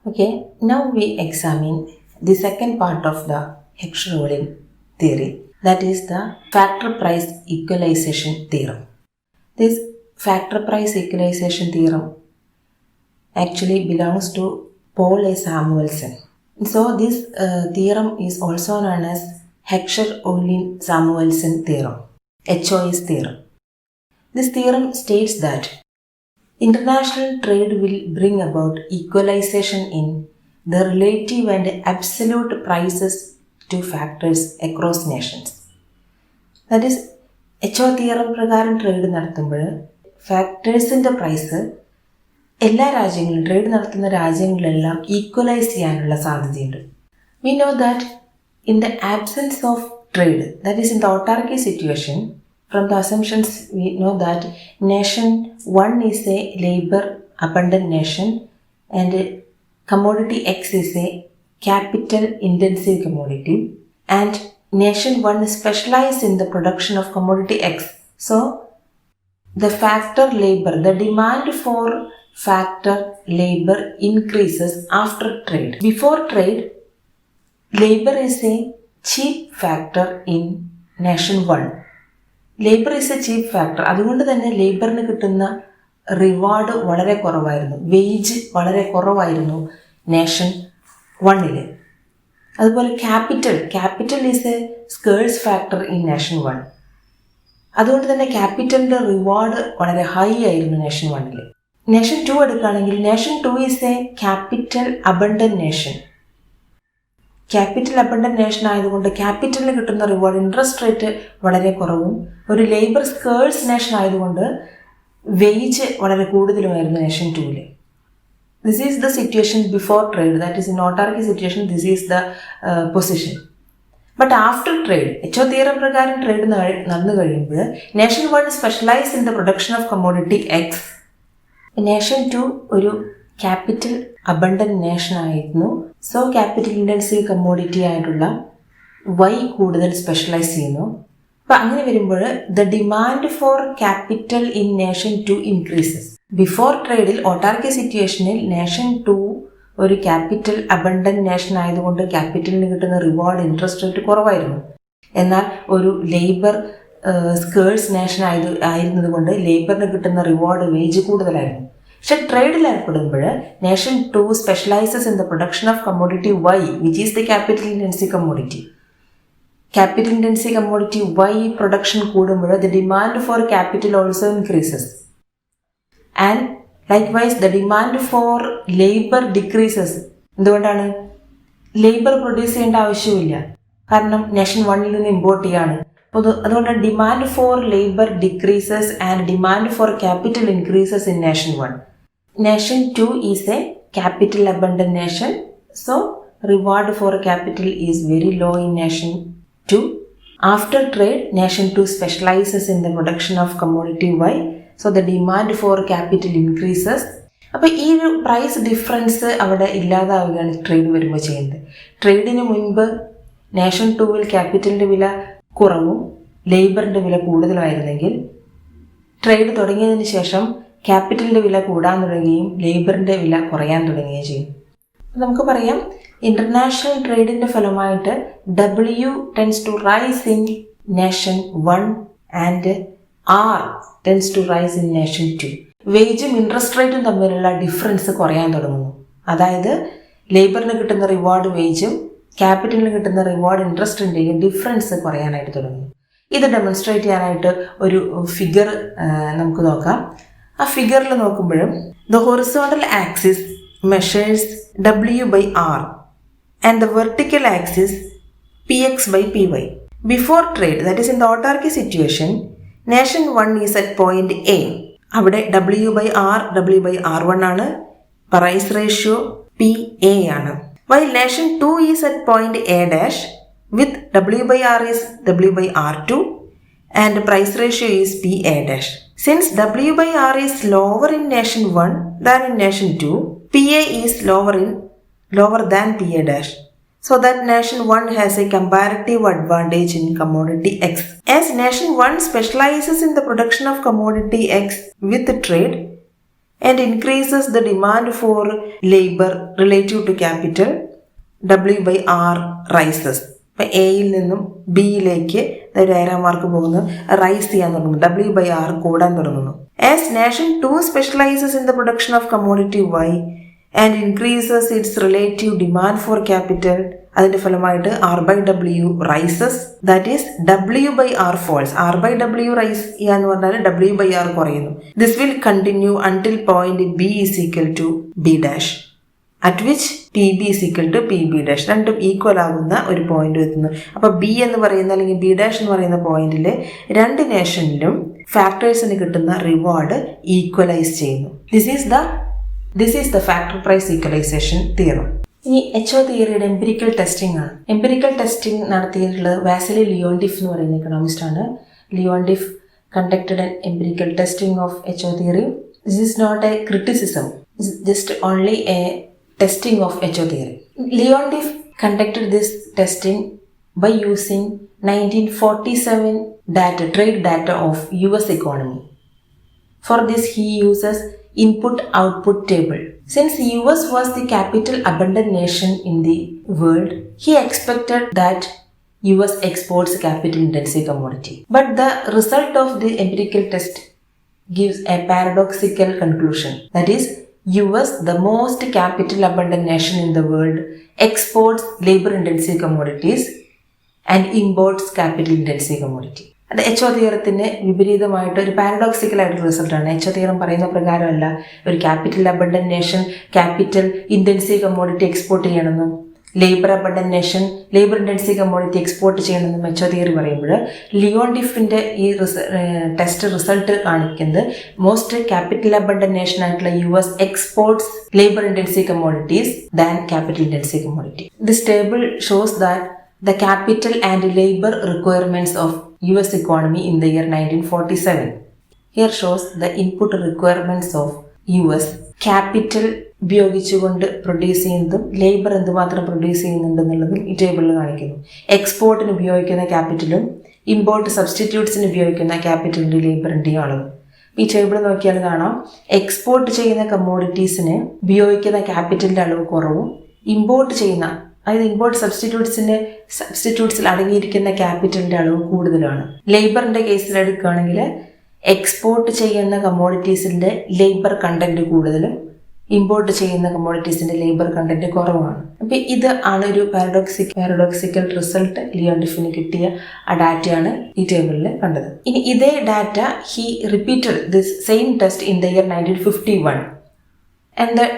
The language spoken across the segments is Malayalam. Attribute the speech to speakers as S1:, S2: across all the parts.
S1: Okay, now we examine the second part of the Heckscher-Ohlin theory, that is the factor price equalization theorem. This factor price equalization theorem actually belongs to Paul A. Samuelson. So this theorem is also known as Heckscher-Ohlin-Samuelson theorem, HOS theorem. This theorem states that international trade will bring about equalization in the relative and absolute prices to factors across nations. That is, HO theorem പ്രകാരം ട്രേഡ് നടത്തുമ്പോൾ ഫാക്ടേഴ്സിൻ്റെ പ്രൈസ് എല്ലാ രാജ്യങ്ങളും ട്രേഡ് നടത്തുന്ന രാജ്യങ്ങളിലെല്ലാം ഈക്വലൈസ് ചെയ്യാനുള്ള സാധ്യതയുണ്ട്. We know that in the absence of trade, that is in the autarky situation, from the assumptions we know that nation 1 is a labor abundant nation and commodity X is a capital intensive commodity, and nation 1 is specialized in the production of commodity X. So the factor labor, the demand for factor labor increases after trade. Before trade, labor is a cheap factor in nation 1. Labour is A cheap factor. അതുകൊണ്ട് തന്നെ ലേബറിന് കിട്ടുന്ന റിവാർഡ് വളരെ കുറവായിരുന്നു, വേജ് വളരെ കുറവായിരുന്നു നേഷൻ 1. അതുപോലെ capital is a scarce factor in nation 1. അതുകൊണ്ട് തന്നെ ക്യാപിറ്റലിൻ്റെ റിവാർഡ് വളരെ ഹൈ ആയിരുന്നു നേഷൻ 1. നേഷൻ 2 എടുക്കുകയാണെങ്കിൽ nation 2 is a capital abundant nation. Capital abundant nation ആയതുകൊണ്ട് ക്യാപിറ്റലിന് കിട്ടുന്ന റിവാർഡ് ഇൻട്രസ്റ്റ് റേറ്റ് വളരെ കുറവും, ഒരു ലേബർ സ്കേഴ്സ് നേഷൻ ആയതുകൊണ്ട് വേജ് വളരെ കൂടുതലുമായിരുന്നു nation 2. This is the situation before trade, that is in autarky situation, this is the position. But after trade, HO theorem പ്രകാരം ട്രേഡ് നടന്നു കഴിയുമ്പോൾ nation 1 specialise in the production of commodity X. Nation 2 ഒരു ക്യാപിറ്റൽ അബണ്ടന്റ് നേഷൻ ആയിരുന്നു. സോ ക്യാപിറ്റൽ ഇൻറ്റൻസീവ് കമ്മോഡിറ്റി ആയിട്ടുള്ള വൈ കൂടുതൽ സ്പെഷ്യലൈസ് ചെയ്യുന്നു. അപ്പം അങ്ങനെ വരുമ്പോൾ the demand for capital in nation 2 increases. Before ട്രേഡിൽ autarky സിറ്റുവേഷനിൽ നേഷൻ 2 ഒരു ക്യാപിറ്റൽ അബണ്ടന്റ് നേഷൻ ആയതുകൊണ്ട് ക്യാപിറ്റലിന് കിട്ടുന്ന റിവാർഡ് ഇൻട്രസ്റ്റ് റേറ്റ് കുറവായിരുന്നു. എന്നാൽ ഒരു ലേബർ സ്കേഴ്സ് നേഷൻ ആയിരുന്നത് കൊണ്ട് ലേബറിന് കിട്ടുന്ന റിവാർഡ് വേജ് കൂടുതലായിരുന്നു. പക്ഷെ ട്രേഡിൽ ഏർപ്പെടുമ്പോൾ nation 2 specialises in the production of commodity Y, which is the capital intensive commodity. Capital intensive commodity Y production കൂടുമ്പോൾ the demand for capital also increases, and likewise the demand for labour decreases. എന്തുകൊണ്ടാണ്? ലേബർ പ്രൊഡ്യൂസ് ചെയ്യേണ്ട ആവശ്യമില്ല, കാരണം നേഷൻ 1 നിന്ന് ഇമ്പോർട്ട് ചെയ്യാണ്. അതുകൊണ്ട് demand for labour decreases and demand for capital increases in nation 1. Nation 2 is a capital abundant nation, so reward for capital is very low in nation 2. After trade, nation 2 specialises in the production of commodity Y, so the demand for capital increases. അപ്പോൾ ഈ ഒരു പ്രൈസ് ഡിഫറൻസ് അവിടെ ഇല്ലാതാവുകയാണ് ട്രേഡ് വരുമ്പോൾ ചെയ്യുന്നത്. ട്രേഡിന് മുൻപ് നേഷൻ 2 ക്യാപിറ്റലിൻ്റെ വില കുറവും ലേബറിൻ്റെ വില കൂടുതലായിരുന്നെങ്കിൽ ട്രേഡ് തുടങ്ങിയതിന് ശേഷം ക്യാപിറ്റലിൻ്റെ വില കൂടാൻ തുടങ്ങുകയും ലേബറിൻ്റെ വില കുറയാൻ തുടങ്ങുകയും ചെയ്യും. നമുക്ക് പറയാം, ഇൻ്റർനാഷണൽ ട്രേഡിൻ്റെ ഫലമായിട്ട് W tends to rise in nation 1 and R tends to rise in nation 2. വേജും ഇൻട്രസ്റ്റ് റേറ്റും തമ്മിലുള്ള ഡിഫറൻസ് കുറയാൻ തുടങ്ങുന്നു. അതായത് ലേബറിന് കിട്ടുന്ന റിവാർഡ് വേജും ക്യാപിറ്റലിന് കിട്ടുന്ന റിവാർഡ് ഇൻട്രസ്റ്റിൻ്റെയും ഡിഫറൻസ് കുറയാനായിട്ട് തുടങ്ങുന്നു. ഇത് ഡെമോൺസ്ട്രേറ്റ് ചെയ്യാനായിട്ട് ഒരു ഫിഗർ നമുക്ക് നോക്കാം. ആ ഫിഗറിൽ നോക്കുമ്പോഴും the horizontal axis measures W/R and the vertical axis Px/Py. Before trade, that is in the autarky situation, nation 1 is at point A. അവിടെ W/R W/R1 ആണ്, പ്രൈസ് റേഷ്യോ PA ആണ്. While nation 2 is at point A dash with W/R is W/R2 and price ratio is PA dash. Since W/R is lower in nation 1 than in nation 2, PA is lower than PA dash. So that nation 1 has a comparative advantage in commodity X. As nation 1 specializes in the production of commodity X with trade, and increases the demand for labor relative to capital, W by R rises. ഇപ്പം എയിൽ നിന്നും ബിയിലേക്ക് ഒരു ഏരാ മാർക്ക് പോകുന്നു, റൈസ് ചെയ്യാൻ തുടങ്ങുന്നു, W by R കൂടാൻ തുടങ്ങുന്നു. As nation to specializes in the production of commodity Y and increases its relative demand for capital, അതിന്റെ ഫലമായിട്ട് R by W rises, that is W by R falls. R by W rise ചെയ്യാന്ന് പറഞ്ഞാൽ W by R കുറയുന്നു. This will continue until point B is equal to B dash, at which PB is equal to PB dash. രണ്ടും ഈക്വൽ ആകുന്ന ഒരു പോയിന്റ് എത്തുന്നു. അപ്പോൾ B എന്ന് പറയുന്ന അല്ലെങ്കിൽ B dash എന്ന് പറയുന്ന പോയിന്റിൽ രണ്ട് നേഷനിലും ഫാക്ടേഴ്സിന് കിട്ടുന്ന റിവാർഡ് ഈക്വലൈസ് ചെയ്യുന്നു. This is the factor price equalization theorem. ഇനി HO തിയറിയുടെ എംപിരിക്കൽ ടെസ്റ്റിംഗ് ആണ്. എംപിരിക്കൽ ടെസ്റ്റിംഗ് നടത്തിയിട്ടുള്ളത് വാസിലി ലിയോണ്ടിഫ് എന്ന് പറയുന്ന എക്കണോമിസ്റ്റ് ആണ്. Leontief conducted an empirical testing of HO theory. This is not a criticism, it's just only a testing of HO theory. Leontief conducted this testing by using 1947 trade data of US economy. For this he uses input-output table. Since US was the capital abundant nation in the world, he expected that US exports capital intensive commodity. But the result of the empirical test gives a paradoxical conclusion. That is, US, the most capital abundant nation in the world, exports labor intensive commodities and imports capital intensive commodity. അത് HO തിയറത്തിന് വിപരീതമായിട്ട് ഒരു പാരഡോക്സിക്കൽ ആയിട്ടുള്ള റിസൾട്ടാണ്. HO തിയറം പറയുന്ന പ്രകാരമല്ല ഒരു capital abundant nation capital intensive commodity export ചെയ്യണമെന്നും labour abundant nation labour intensive commodity export ചെയ്യണമെന്നും HO തിയറി പറയുമ്പോൾ ലിയോണ്ടിഫിന്റെ ഈ ടെസ്റ്റ് റിസൾട്ട് കാണിക്കുന്നത് മോസ്റ്റ് ക്യാപിറ്റൽ അബണ്ടന്റ് നേഷൻ ആയിട്ടുള്ള US exports labour intensive commodities than capital intensive commodity. This table shows that the capital and labor requirements of US economy in the year 1947. Here shows the input requirements of US. Capital ഉപയോഗിച്ചുകൊണ്ട് പ്രൊഡ്യൂസ് ചെയ്യുന്നതും ലേബർ എന്തുമാത്രം പ്രൊഡ്യൂസ് ചെയ്യുന്നുണ്ടെന്നുള്ളതും ഈ ടേബിളിൽ കാണിക്കുന്നു. എക്സ്പോർട്ടിന് ഉപയോഗിക്കുന്ന ക്യാപിറ്റലും ഇമ്പോർട്ട് സബ്സ്റ്റിറ്റ്യൂട്ട്സിന് ഉപയോഗിക്കുന്ന ക്യാപിറ്റലിൻ്റെ ലേബറിൻ്റെയും അളവ്. ഈ ടേബിൾ നോക്കിയാൽ കാണാം എക്സ്പോർട്ട് ചെയ്യുന്ന കമ്മോഡിറ്റീസിന് ഉപയോഗിക്കുന്ന ക്യാപിറ്റലിൻ്റെ അളവ് കുറവും ഇമ്പോർട്ട് ചെയ്യുന്ന അതായത് ഇമ്പോർട്ട് സബ്സ്റ്റിറ്റ്യൂട്ട്സിൽ അടങ്ങിയിരിക്കുന്ന ക്യാപിറ്റലിൻ്റെ അളവ് കൂടുതലാണ്. ലേബറിൻ്റെ കേസിൽ എടുക്കുകയാണെങ്കിൽ എക്സ്പോർട്ട് ചെയ്യുന്ന കമ്മോഡിറ്റീസിൻ്റെ ലേബർ കണ്ടന്റ് കൂടുതലും ഇമ്പോർട്ട് ചെയ്യുന്ന കമ്മോഡിറ്റീസിൻ്റെ ലേബർ കണ്ടന്റ് കുറവാണ്. അപ്പം ഇത് ആണ് ഒരു പാരഡോക്സിക്കൽ റിസൾട്ട് ലിയോണ്ടിഫിന് കിട്ടിയ ആ ഡാറ്റയാണ് ഈ ടേബിളിൽ കണ്ടത്. ഇനി ഇതേ data he repeated this same test in the year 1951 and the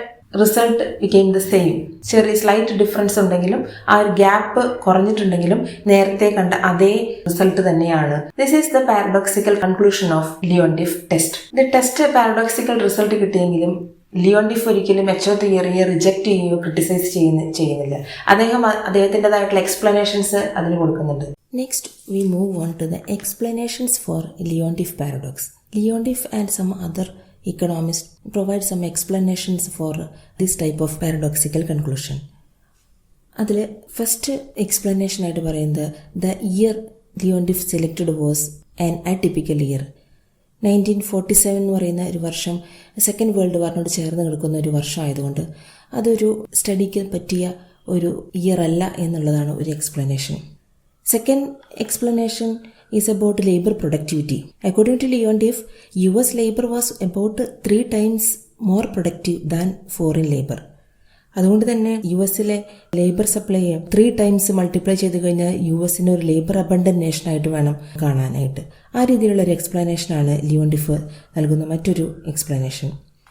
S1: result became the same. ചെറിയ സ്ലൈറ്റ് ഡിഫറൻസ് ഉണ്ടെങ്കിലും ആ ഒരു ഗ്യാപ്പ് കുറഞ്ഞിട്ടുണ്ടെങ്കിലും നേരത്തെ കണ്ട അതേ റിസൾട്ട് തന്നെയാണ്. This is the paradoxical conclusion of Leontief test. ഇത് ടെസ്റ്റ് പാരഡോക്സിക്കൽ റിസൾട്ട് കിട്ടിയെങ്കിലും ലിയോണ്ടിഫ് ഒരിക്കലും HO തിയറിയെ റിജക്റ്റ് ചെയ്യുകയോ ക്രിട്ടിസൈസ് ചെയ്യുന്നില്ല. അദ്ദേഹത്തിൻ്റെതായിട്ടുള്ള എക്സ്പ്ലനേഷൻസ് അതിന് കൊടുക്കുന്നുണ്ട്. Next we move on to the explanations for Leontief paradox. Leontief and some other economists provide some explanations for this type of paradoxical conclusion. അതിൽ ഫസ്റ്റ് എക്സ്പ്ലനേഷൻ ആയിട്ട് പറയുന്നത് the year Leontief selected was an atypical year. 1947 എന്ന് പറയുന്ന ഒരു വർഷം സെക്കൻഡ് വേൾഡ് വാറിനോട് ചേർന്ന് കിടക്കുന്ന ഒരു വർഷം ആയതുകൊണ്ട് അതൊരു സ്റ്റഡിക്ക് പറ്റിയ ഒരു ഇയർ അല്ല എന്നുള്ളതാണ് ഒരു explanation. Second explanation is about labor productivity. According to Leontief, US labor was about 3 times more productive than foreign labor. അതുകൊണ്ട് തന്നെ US-ലെ ലേബർ സപ്ലൈ 3 times മൾട്ടിപ്ലൈ ചെയ്ത് കഴിഞ്ഞാൽ US-ന് ഒരു ലേബർ അബണ്ടന്റ് നേഷനായിട്ട് വേണം കാണാനായിട്ട്. ആ രീതിയിലുള്ള ഒരു എക്സ്പ്ലനേഷനാണ് ലിയോണ്ടിഫ് നൽകുന്ന മറ്റൊരു explanation.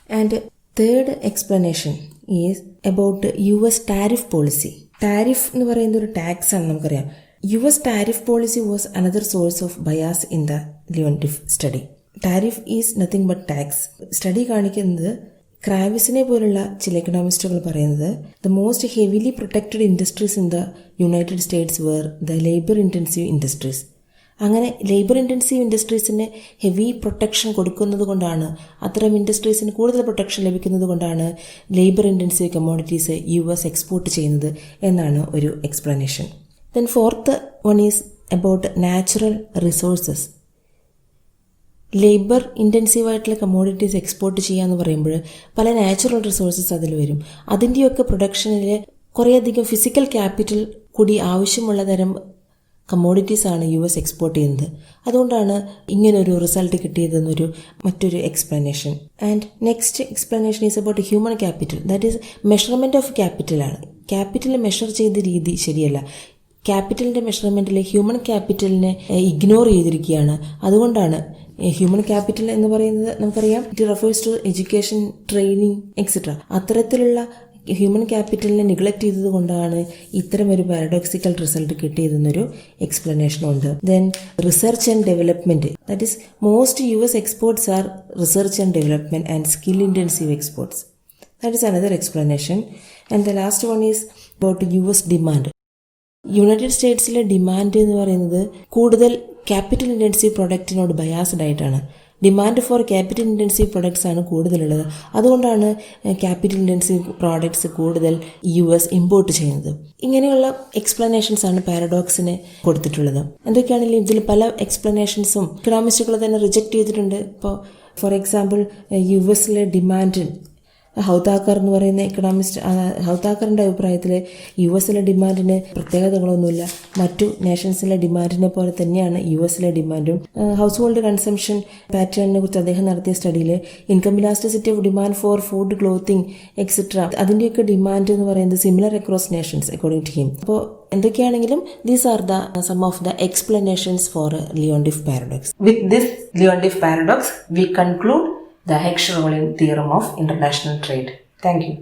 S1: And third explanation is about US tariff policy. Tariff എന്ന് പറയുന്നത് ഒരു ടാക്സ് ആണ്, നമുക്കറിയാം. US tariff policy was another source of bias in the Leontief study. Tariff is nothing but tax. Study കാണിക്കുന്നത് ക്രാവിസിനെ പോലുള്ള ചില എക്കണോമിസ്റ്റുകൾ പറയുന്നത് the most heavily protected industries in the United States were the labour intensive industries. അങ്ങനെ ലേബർ ഇൻറ്റൻസീവ് ഇൻഡസ്ട്രീസിന് ഹെവി പ്രൊട്ടക്ഷൻ കൊടുക്കുന്നത് കൊണ്ടാണ്, അത്തരം ഇൻഡസ്ട്രീസിന് കൂടുതൽ പ്രൊട്ടക്ഷൻ ലഭിക്കുന്നത് കൊണ്ടാണ് labour intensive commodities US export ചെയ്യുന്നത് എന്നാണ് ഒരു explanation. Then fourth one is about natural resources.
S2: ലേബർ ഇൻറ്റൻസീവായിട്ടുള്ള കമ്മോഡിറ്റീസ് എക്സ്പോർട്ട് ചെയ്യുക എന്ന് പറയുമ്പോൾ പല നാച്ചുറൽ റിസോഴ്സസ് അതിൽ വരും. അതിൻ്റെയൊക്കെ പ്രൊഡക്ഷനിൽ കുറേയധികം ഫിസിക്കൽ ക്യാപിറ്റൽ കൂടി ആവശ്യമുള്ള തരം കമ്മോഡിറ്റീസാണ് US എക്സ്പോർട്ട് ചെയ്യുന്നത്. അതുകൊണ്ടാണ് ഇങ്ങനൊരു റിസൾട്ട് കിട്ടിയതെന്നൊരു മറ്റൊരു explanation. And next explanation is about human capital. That is measurement of ക്യാപിറ്റലാണ്. ക്യാപിറ്റൽ മെഷർ ചെയ്ത രീതി ശരിയല്ല. ക്യാപിറ്റലിൻ്റെ മെഷർമെൻറ്റിൽ ഹ്യൂമൻ ക്യാപിറ്റലിനെ ഇഗ്നോർ ചെയ്തിരിക്കുകയാണ്. അതുകൊണ്ടാണ് ഹ്യൂമൻ ക്യാപിറ്റൽ എന്ന് പറയുന്നത് നമുക്കറിയാം, it refers to education, training etcetera. അത്തരത്തിലുള്ള ഹ്യൂമൻ ക്യാപിറ്റലിനെ നിഗ്ലക്ട് ചെയ്തത് കൊണ്ടാണ് ഇത്തരമൊരു പാരഡോക്സിക്കൽ റിസൾട്ട് കിട്ടിയതെന്നൊരു എക്സ്പ്ലനേഷനുണ്ട്. Then research and development, that is most US exports are research and development and skill intensive exports. That is another explanation. And the last one is about US demand. United സ്റ്റേറ്റ്സിലെ ഡിമാൻഡ് എന്ന് പറയുന്നത് കൂടുതൽ ക്യാപിറ്റൽ ഇൻറ്റൻസീവ് പ്രൊഡക്റ്റിനോട് ബയാസ്ഡ് ആയിട്ടാണ്. Demand for capital intensive products ആണ് കൂടുതലുള്ളത്. അതുകൊണ്ടാണ് ക്യാപിറ്റൽ ഇൻറ്റൻസീവ് പ്രോഡക്ട്സ് കൂടുതൽ US ഇമ്പോർട്ട് ചെയ്യുന്നത്. ഇങ്ങനെയുള്ള എക്സ്പ്ലനേഷൻസ് ആണ് പാരഡോക്സിന് കൊടുത്തിട്ടുള്ളത്. എന്തൊക്കെയാണെങ്കിലും ഇതിൽ പല എക്സ്പ്ലനേഷൻസും ഇക്കണോമിസ്റ്റുകൾ തന്നെ റിജക്റ്റ് ചെയ്തിട്ടുണ്ട്. ഇപ്പോൾ ഫോർ എക്സാമ്പിൾ US ഡിമാൻഡ്, ഹൗതാക്കർ എന്ന് പറയുന്ന എക്കണോമിസ്റ്റ്, ഹൗതാക്കറിൻ്റെ അഭിപ്രായത്തിൽ US ഡിമാൻഡിന് പ്രത്യേകതകളൊന്നുമില്ല. മറ്റു നേഷൻസിലെ ഡിമാൻഡിനെ പോലെ തന്നെയാണ് US ഡിമാൻഡും. ഹൗസ് ഹോൾഡ് കൺസംഷൻ പാറ്റേണിനെ കുറിച്ച് അദ്ദേഹം നടത്തിയ സ്റ്റഡിയിൽ income elasticity of demand for food, clothing etcetera, അതിൻ്റെയൊക്കെ ഡിമാൻഡ് എന്ന് പറയുന്നത് similar across nations according to him. അപ്പോൾ എന്തൊക്കെയാണെങ്കിലും these are the some of the explanations for Leontief paradox.
S1: With this Leontief paradox, we conclude the Heckscher-Ohlin theorem of international trade. Thank you.